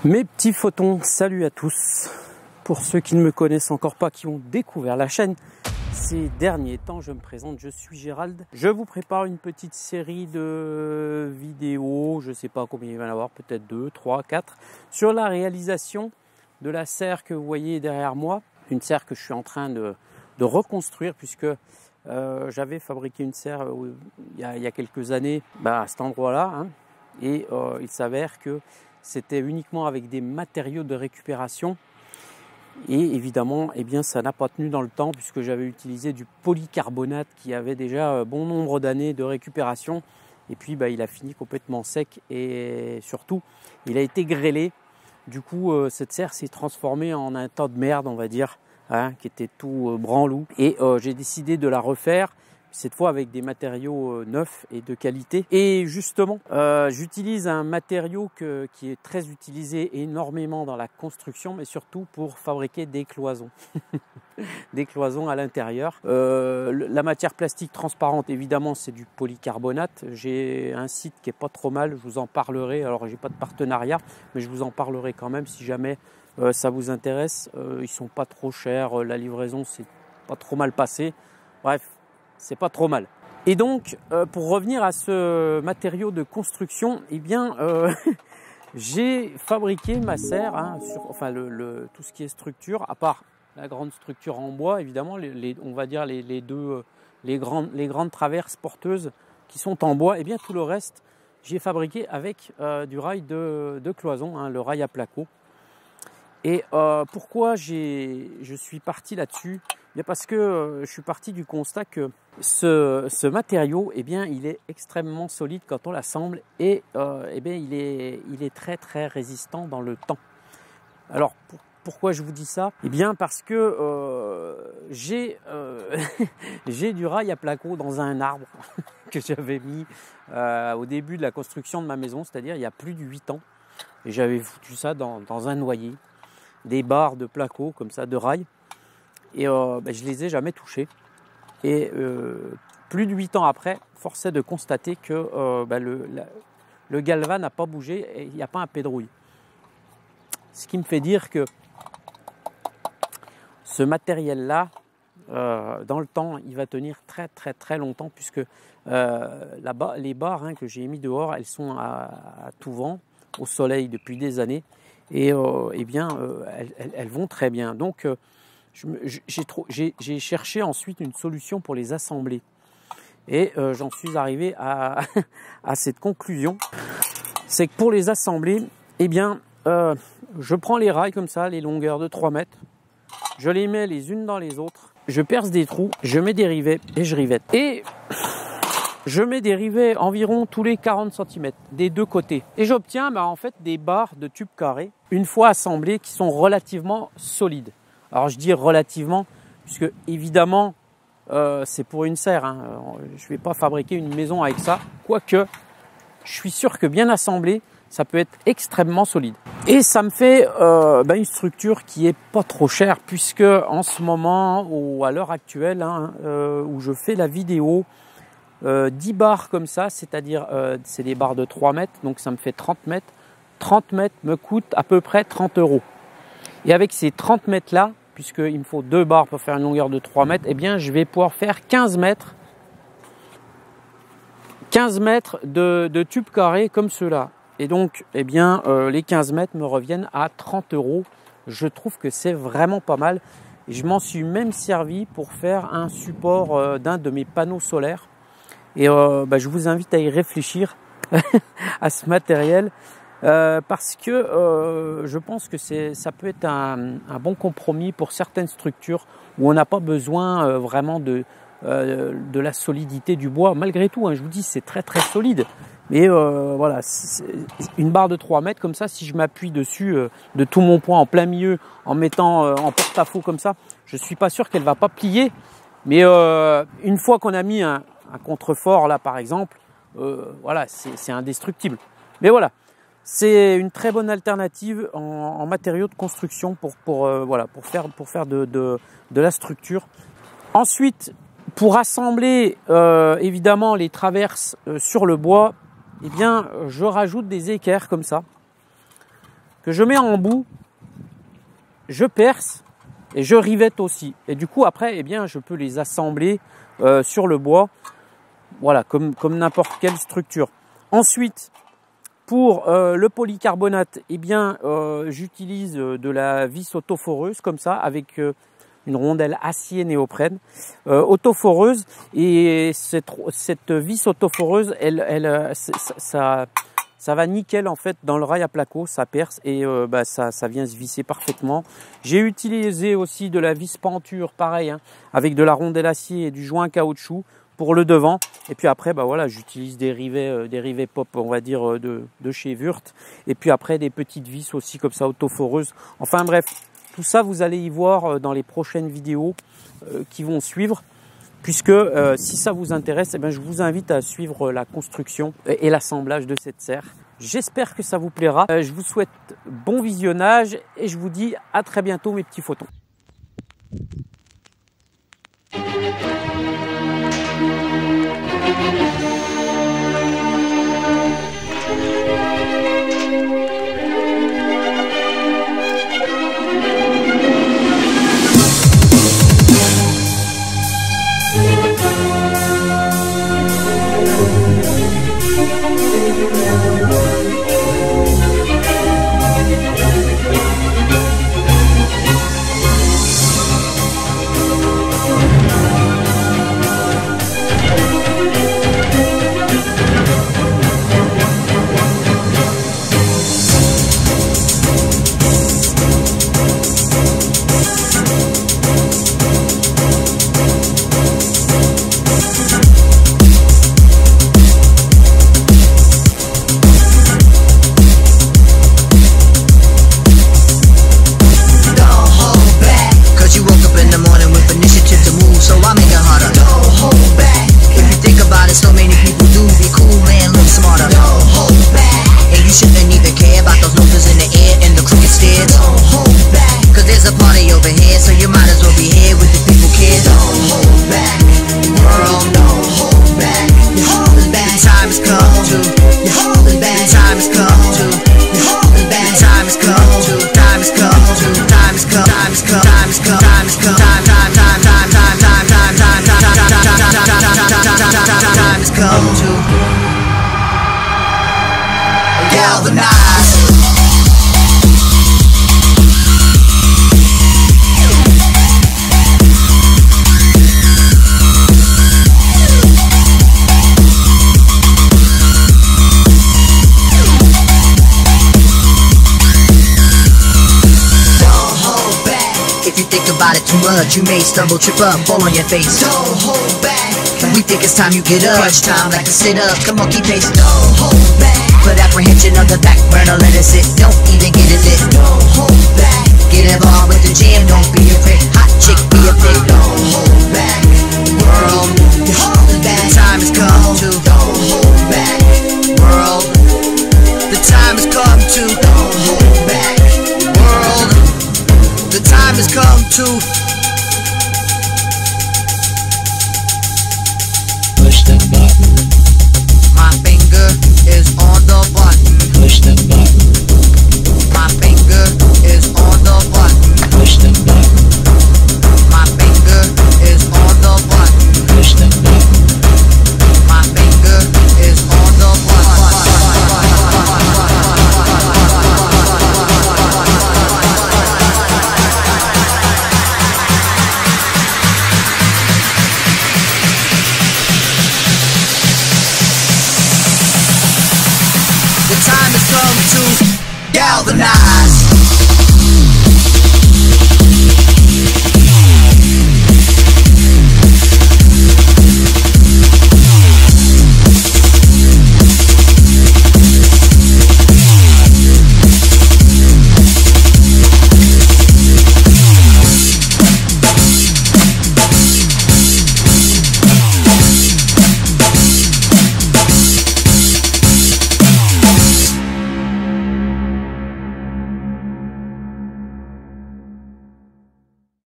Mes petits photons, salut à tous. Pour ceux qui ne me connaissent encore pas, qui ont découvert la chaîne ces derniers temps, je me présente, je suis Gérald. Je vous prépare une petite série de vidéos, je ne sais pas combien il va y en avoir, peut-être 2, 3, 4, sur la réalisation de la serre que vous voyez derrière moi. Une serre que je suis en train de reconstruire puisque j'avais fabriqué une serre il y a quelques années à cet endroit-là. Et il s'avère que c'était uniquement avec des matériaux de récupération et évidemment ça n'a pas tenu dans le temps puisque j'avais utilisé du polycarbonate qui avait déjà bon nombre d'années de récupération et puis il a fini complètement sec et surtout il a été grêlé. Du coup cette serre s'est transformée en un tas de merde, on va dire, qui était tout branlou, et j'ai décidé de la refaire cette fois avec des matériaux neufs et de qualité. Et justement, j'utilise un matériau qui est très utilisé énormément dans la construction, mais surtout pour fabriquer des cloisons. Des cloisons à l'intérieur. La matière plastique transparente, évidemment, c'est du polycarbonate. J'ai un site qui est pas trop mal, je vous en parlerai. Alors, j'ai pas de partenariat, mais je vous en parlerai quand même si jamais ça vous intéresse. Ils sont pas trop chers, la livraison c'est pas trop mal passé. Bref, c'est pas trop mal. Et donc, pour revenir à ce matériau de construction, j'ai fabriqué ma serre, tout ce qui est structure, à part la grande structure en bois, évidemment, on va dire les grandes traverses porteuses qui sont en bois, et bien tout le reste, j'ai fabriqué avec du rail de cloison, le rail à placo. Et pourquoi je suis parti là-dessus? Parce que je suis parti du constat que ce matériau, il est extrêmement solide quand on l'assemble et il est très très résistant dans le temps. Alors pourquoi je vous dis ça? Parce que j'ai du rail à placo dans un arbre que j'avais mis au début de la construction de ma maison, c'est-à-dire il y a plus de 8 ans. Et j'avais foutu ça dans un noyer, des barres de placo comme ça, de rail. Et je les ai jamais touchés. Et plus de 8 ans après, force est de constater que le galva n'a pas bougé et il n'y a pas un pédrouille. Ce qui me fait dire que ce matériel-là, dans le temps, il va tenir très très très longtemps puisque là-bas, les barres que j'ai mis dehors, elles sont à tout vent, au soleil depuis des années. Et elles vont très bien. Donc, j'ai cherché ensuite une solution pour les assembler. Et j'en suis arrivé à cette conclusion. C'est que pour les assembler, je prends les rails comme ça, les longueurs de 3 mètres. Je les mets les unes dans les autres. Je perce des trous, je mets des rivets et je rivette. Et je mets des rivets environ tous les 40 cm des deux côtés. Et j'obtiens en fait des barres de tubes carrés, une fois assemblées, qui sont relativement solides. Alors je dis relativement, puisque évidemment c'est pour une serre. Je ne vais pas fabriquer une maison avec ça. Quoique, je suis sûr que bien assemblé, ça peut être extrêmement solide. Et ça me fait une structure qui est pas trop chère, puisque en ce moment, ou à l'heure actuelle, où je fais la vidéo, 10 barres comme ça, c'est-à-dire c'est des barres de 3 mètres, donc ça me fait 30 mètres. 30 mètres me coûte à peu près 30 €. Et avec ces 30 mètres là, puisqu'il me faut 2 barres pour faire une longueur de 3 mètres, je vais pouvoir faire 15 mètres de tubes carrés comme ceux-là. Et donc, les 15 mètres me reviennent à 30 €. Je trouve que c'est vraiment pas mal. Et je m'en suis même servi pour faire un support d'un de mes panneaux solaires. Et je vous invite à y réfléchir à ce matériel parce que je pense que ça peut être un bon compromis pour certaines structures où on n'a pas besoin vraiment de la solidité du bois. Malgré tout, je vous dis, c'est très très solide. Mais voilà, une barre de 3 mètres comme ça, si je m'appuie dessus de tout mon poids en plein milieu, en mettant en porte-à-faux comme ça, je suis pas sûr qu'elle va pas plier. Mais une fois qu'on a mis un contrefort là par exemple, voilà, c'est indestructible. Mais voilà, c'est une très bonne alternative en matériaux de construction pour faire de la structure. Ensuite, pour assembler évidemment les traverses sur le bois, je rajoute des équerres comme ça. que je mets en bout, je perce et je rivette aussi. Et du coup après, eh bien, je peux les assembler sur le bois, voilà, comme n'importe quelle structure. Ensuite, pour le polycarbonate, eh bien, j'utilise de la vis autoforeuse comme ça, avec une rondelle acier néoprène autoforeuse. Et cette vis autoforeuse, ça va nickel en fait dans le rail à placo, ça perce et ça vient se visser parfaitement. J'ai utilisé aussi de la vis penture, pareil, hein, avec de la rondelle acier et du joint caoutchouc pour le devant. Et puis après, voilà, j'utilise des rivets pop, on va dire, de chez Wurth. Et puis après, des petites vis aussi comme ça, autoforeuses. Enfin bref, tout ça, vous allez y voir dans les prochaines vidéos qui vont suivre. Puisque si ça vous intéresse, eh bien, je vous invite à suivre la construction et l'assemblage de cette serre. J'espère que ça vous plaira. Je vous souhaite bon visionnage et je vous dis à très bientôt mes petits photons. Too much, you may stumble, trip up, fall on your face. Don't hold back. We think it's time you get up. Crunch time like a sit up. Come on, keep pace. Don't hold back. Put apprehension on the back burner, let it sit. Don't even get it lit. Don't hold back. Get involved with the jam. Don't be a prick. Hot chick, be a pig. Don't hold back. World, you're holding back. The time has come to. Don't hold back. World, the time has come to. Don't hold back. World, the time has come to. Push the button. My finger is on the button. Push the button. My finger is on the button. Push the button. My finger is on the button. Push the button. My finger is on the button. The time has come to galvanize.